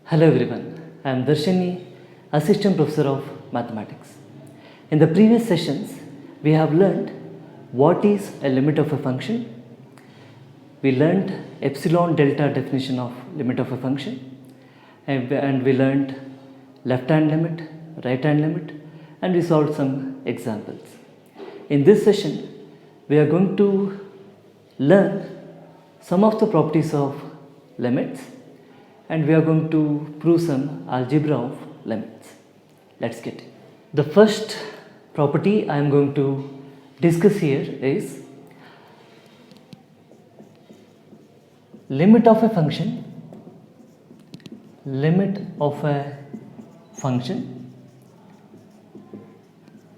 Hello everyone, I am Darshini, Assistant Professor of Mathematics. In the previous sessions, we have learned what is a limit of a function. We learned epsilon delta definition of limit of a function, and we learned left hand limit, right hand limit, and we solved some examples. In this session, we are going to learn some of the properties of limits, and we are going to prove some algebra of limits. Let's get it. The first property I am going to discuss here is limit of a function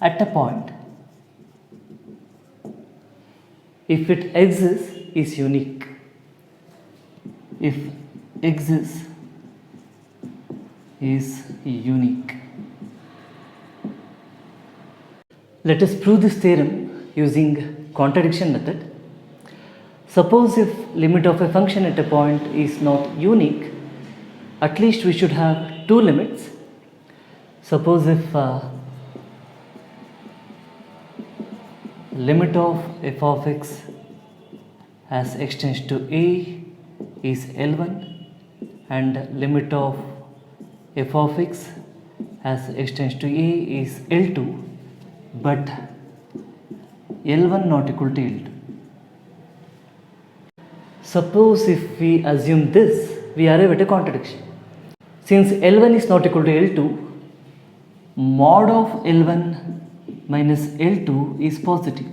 at a point, if it exists, is unique. If exists is unique. Let us prove this theorem using contradiction method. Suppose if limit of a function at a point is not unique, at least we should have two limits. Suppose if limit of f of x as x tends to a is L1 and limit of f of x as x tends to a is L2, but L1 not equal to L2. Suppose if we assume this, we arrive at a contradiction. Since L1 is not equal to L2, mod of L1 minus L2 is positive.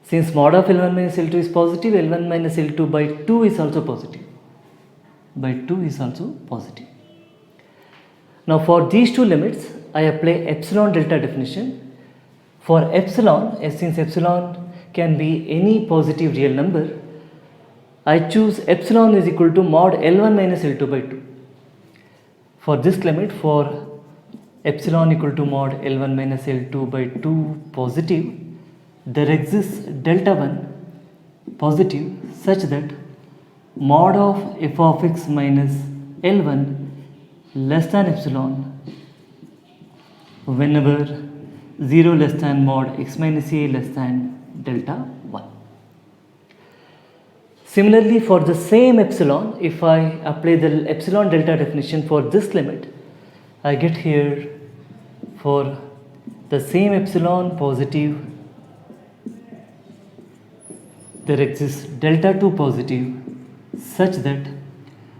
Since mod of L1 minus L2 is positive, L1 minus L2 by 2 is also positive. Now for these two limits, I apply epsilon delta definition. For epsilon, since epsilon can be any positive real number, I choose epsilon is equal to mod L1 minus L2 by 2. For this limit, for epsilon equal to mod L1 minus L2 by 2 positive, there exists delta 1 positive such that mod of f of x minus L1 less than epsilon whenever 0 less than mod x minus a less than delta 1. Similarly, for the same epsilon, if I apply the epsilon delta definition for this limit, I get here for the same epsilon positive, there exists delta 2 positive such that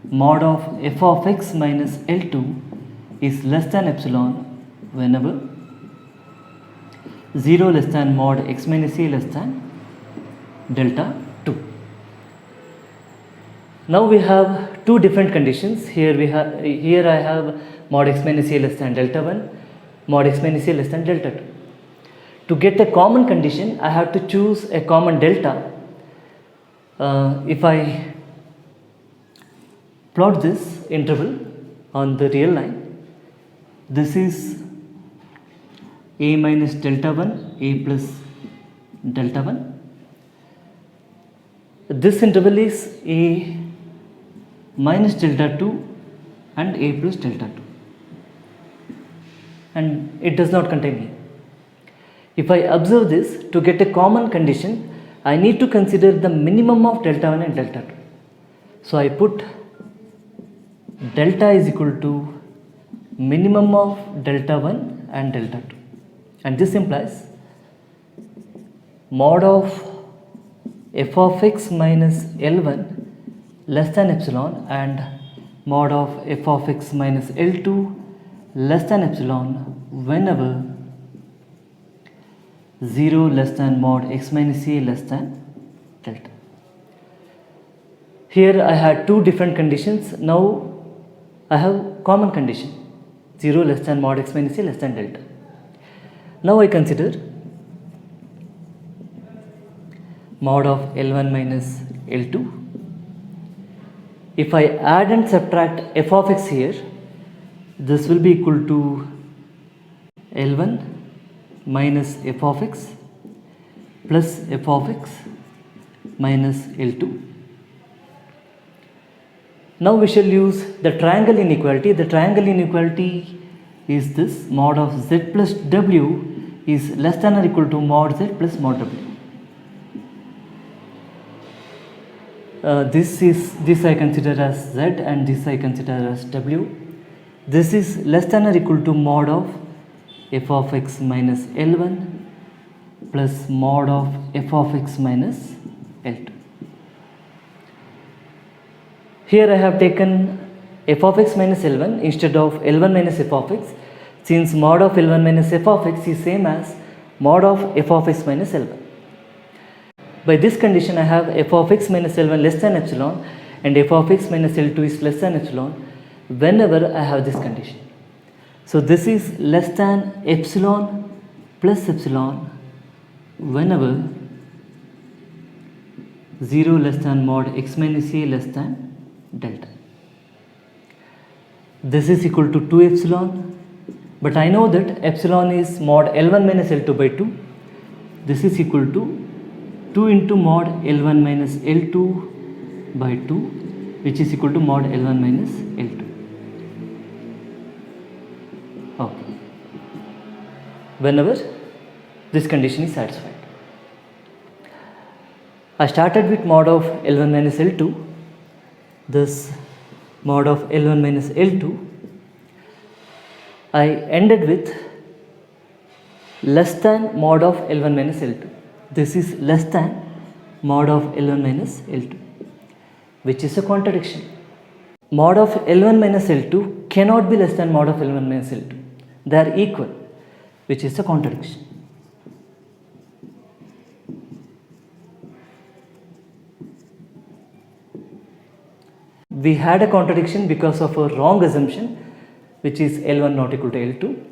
mod of f of x minus L2 is less than epsilon whenever 0 less than mod x minus a less than delta 2. Now we have two different conditions. Here I have mod x minus a less than delta 1, mod x minus a less than delta 2. To get a common condition, I have to choose a common delta. If I plot this interval on the real line, this is a minus delta 1, a plus delta 1. This interval is a minus delta 2 and a plus delta 2, and it does not contain a. If I observe this, to get a common condition, I need to consider the minimum of delta 1 and delta 2. So I put delta is equal to minimum of delta 1 and delta 2, and this implies mod of f of x minus L1 less than epsilon and mod of f of x minus L2 less than epsilon whenever 0 less than mod x minus a less than delta. Here I had two different conditions. Now I have common condition 0 less than mod x minus a less than delta. Now I consider mod of L1 minus L2. If I add and subtract f of x here, this will be equal to L1 minus f of x plus f of x minus L2. Now we shall use the triangle inequality. The triangle inequality is this: mod of z plus w is less than or equal to mod z plus mod w. This I consider as z and this I consider as w. This is less than or equal to mod of f of x minus L1 plus mod of f of x minus L2. Here I have taken f of x minus L1 instead of L1 minus f of x, since mod of L1 minus f of x is same as mod of f of x minus L1. By this condition I have f of x minus L1 less than epsilon and f of x minus L2 is less than epsilon whenever I have this condition. So this is less than epsilon plus epsilon whenever 0 less than mod x minus a less than delta. This is equal to 2 epsilon, but I know that epsilon is mod L1 minus L2 by 2. This is equal to 2 into mod L1 minus L2 by 2, which is equal to mod L1 minus L2. Okay. Whenever this condition is satisfied. I started with mod of L1 minus L2. This mod of L1 minus L2. I ended with less than mod of L1 minus L2. This is less than mod of L1 minus L2, which is a contradiction. Mod of L1 minus L2 cannot be less than mod of L1 minus L2. They are equal, which is a contradiction. We had a contradiction because of a wrong assumption, which is L1 not equal to L2.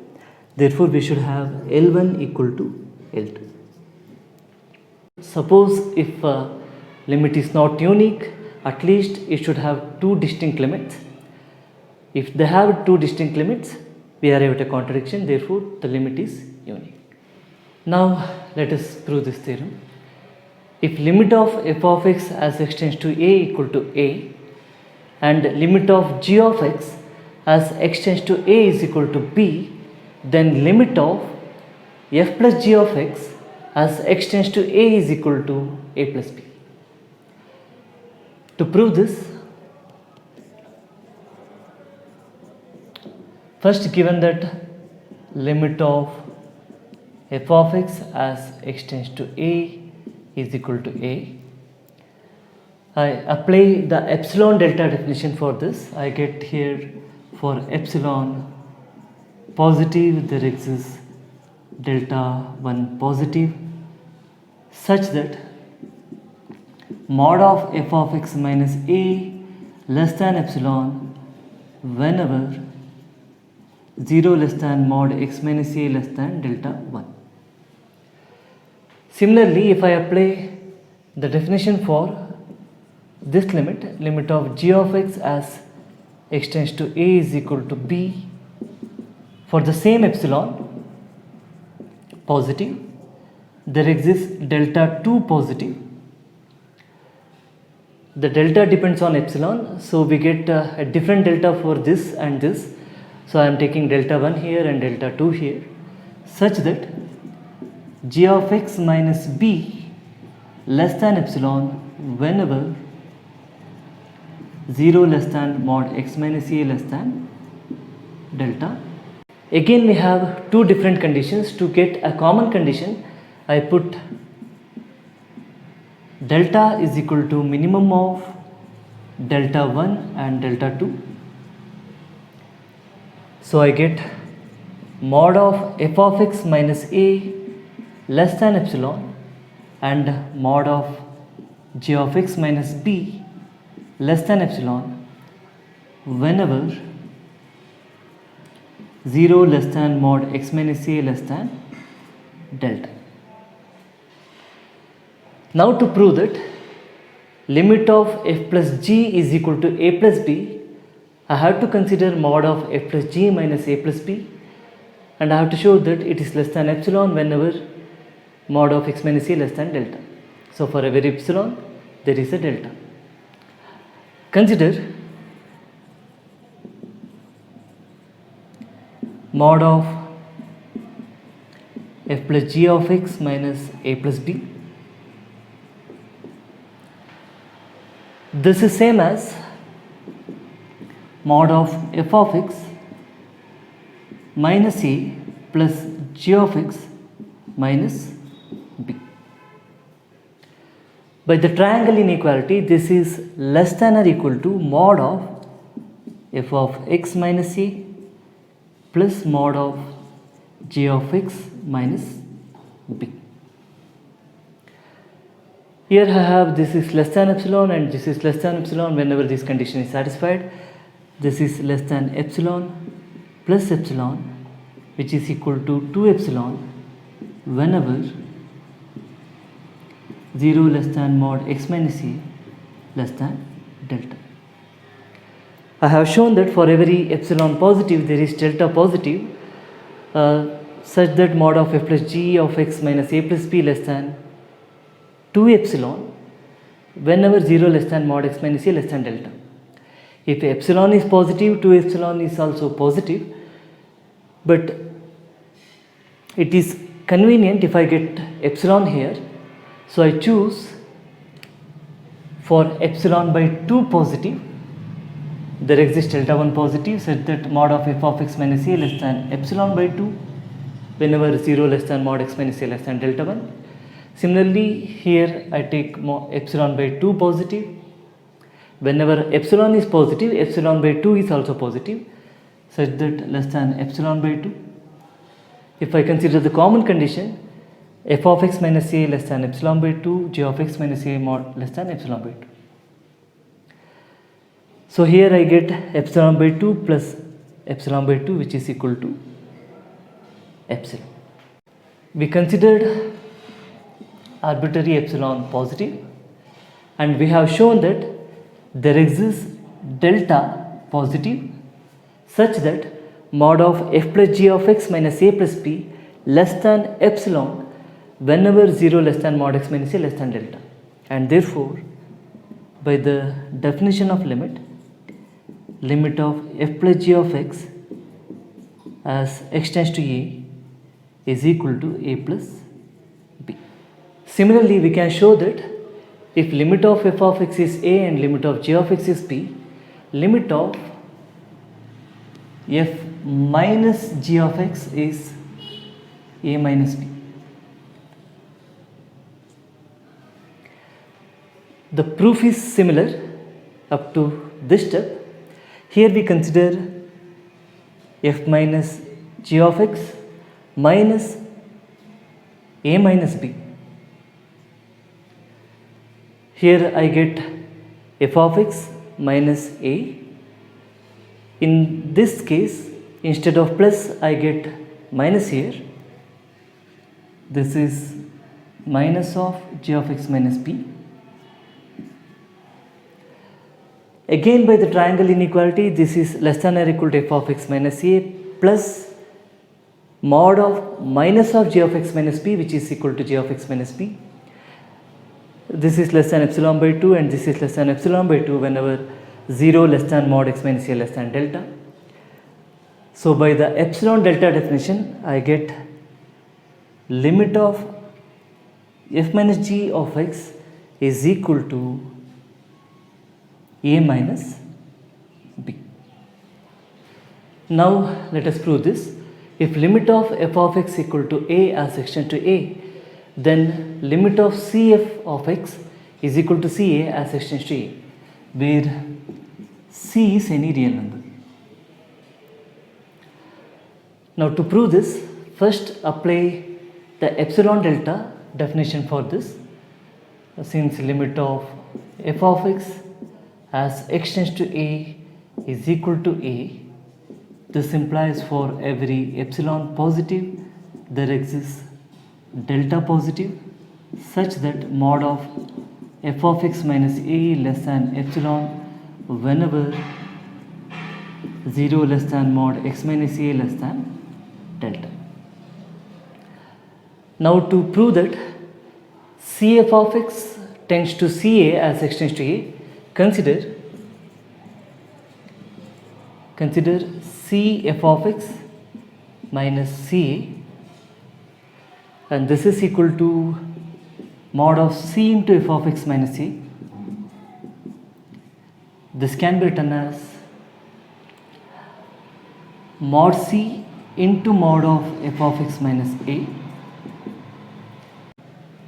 Therefore, we should have L1 equal to L2. Suppose if a limit is not unique, at least it should have two distinct limits. If they have two distinct limits, we arrive at a contradiction, therefore the limit is unique. Now let us prove this theorem. If limit of f of x as x tends to a equal to a and limit of g of x as x tends to a is equal to b, then limit of f plus g of x as x tends to a is equal to a plus b. To prove this, first given that limit of f of x as x tends to a is equal to a, I apply the epsilon delta definition for this. I get here for epsilon positive there exists delta 1 positive such that mod of f of x minus a less than epsilon whenever 0 less than mod x minus a less than delta 1. Similarly, if I apply the definition for this limit of g of x as x tends to a is equal to b for the same epsilon positive, there exists delta 2 positive. The delta depends on epsilon, so we get a different delta for this and this. So I am taking delta 1 here and delta 2 here, such that g of x minus b less than epsilon whenever 0 less than mod x minus a less than delta. Again we have two different conditions. To get a common condition, I put delta is equal to minimum of delta 1 and delta 2. So I get mod of f of x minus a less than epsilon and mod of g of x minus b less than epsilon whenever 0 less than mod x minus a less than delta. Now to prove that limit of f plus g is equal to a plus b, I have to consider mod of f plus g minus a plus b, and I have to show that it is less than epsilon whenever mod of x minus a less than delta. So for every epsilon there is a delta. Consider mod of f plus g of x minus a plus b. This is same as mod of f of x minus a plus g of x minus b. By the triangle inequality, this is less than or equal to mod of f of x minus a plus mod of g of x minus b. Here I have this is less than epsilon and this is less than epsilon. Whenever this condition is satisfied, this is less than epsilon plus epsilon, which is equal to 2 epsilon whenever 0 less than mod x minus a less than delta. I have shown that for every epsilon positive there is delta positive, such that mod of f plus g of x minus a plus b less than 2 epsilon whenever 0 less than mod x minus a less than delta. If epsilon is positive, 2 epsilon is also positive, but it is convenient if I get epsilon here, so I choose for epsilon by 2 positive. There exists delta 1 positive such that mod of f of x minus a less than epsilon by 2 whenever 0 less than mod x minus a less than delta 1. Similarly, here I take epsilon by 2 positive. Whenever epsilon is positive, epsilon by 2 is also positive such that less than epsilon by 2. If I consider the common condition, f of x minus a less than epsilon by 2, g of x minus a mod less than epsilon by 2. So here I get epsilon by 2 plus epsilon by 2, which is equal to epsilon. We considered arbitrary epsilon positive and we have shown that there exists delta positive such that mod of f plus g of x minus a plus b less than epsilon whenever 0 less than mod x minus a less than delta, and therefore by the definition of limit of f plus g of x as x tends to a is equal to a plus b. Similarly, we can show that if limit of f of x is a and limit of g of x is b, limit of f minus g of x is a minus b. The proof is similar up to this step. Here we consider f minus g of x minus a minus b. Here I get f of x minus a. In this case, instead of plus, I get minus here. This is minus of g of x minus b. Again, by the triangle inequality, this is less than or equal to f of x minus a plus mod of minus of g of x minus b, which is equal to g of x minus b. This is less than epsilon by 2 and this is less than epsilon by 2 whenever 0 less than mod x minus a less than delta. So by the epsilon delta definition, I get limit of f minus g of x is equal to a minus b. Now let us prove this. If limit of f of x equal to a as x tends to a, then limit of cf of x is equal to ca as x tends to a, where c is any real number. Now to prove this, first apply the epsilon delta definition for this. Since limit of f of x as x tends to a is equal to a, this implies for every epsilon positive there exists delta positive such that mod of f of x minus a less than epsilon whenever 0 less than mod x minus a less than delta. Now to prove that cf of x tends to ca as x tends to a, consider c f of x minus CA, and this is equal to mod of C into f of x minus A. This can be written as mod C into mod of f of x minus A.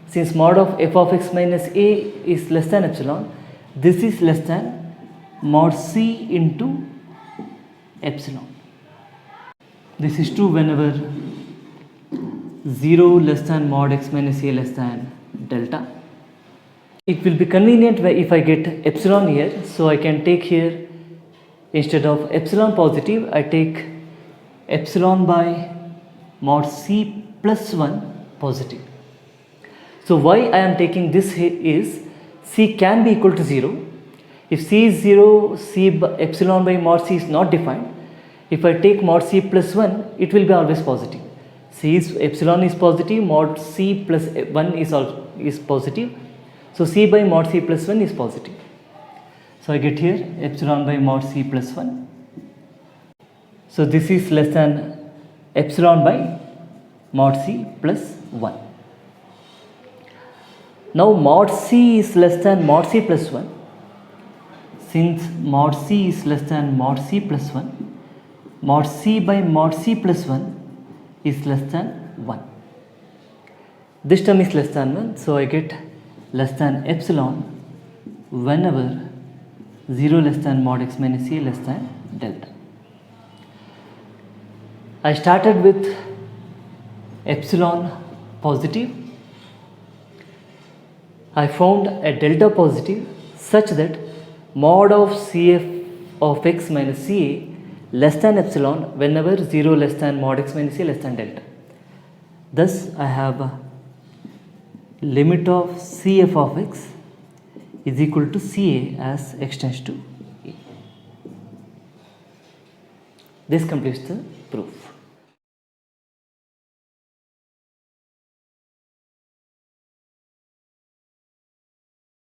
Since mod of f of x minus A is less than epsilon, this is less than mod C into epsilon. This is true whenever 0 less than mod x minus A less than delta. It will be convenient if I get epsilon here, so I can take here, instead of epsilon positive, I take epsilon by mod C plus 1 positive. So why I am taking this here is C can be equal to 0. If C is 0, epsilon by mod C is not defined. If I take mod C plus 1, it will be always positive. Epsilon is positive, mod C plus 1 is positive. So C by mod C plus 1 is positive. So I get here epsilon by mod C plus 1. So this is less than epsilon by mod C plus 1. Now mod C is less than mod C plus 1. Since mod C is less than mod C plus 1, mod C by mod C plus 1 is less than 1. This term is less than 1, so I get less than epsilon whenever 0 less than mod x minus A less than delta. I started with epsilon positive. I found a delta positive such that mod of CF of x minus CA less than epsilon whenever 0 less than mod x minus A less than delta. Thus I have a limit of CF of x is equal to CA as x tends to A. This completes the proof.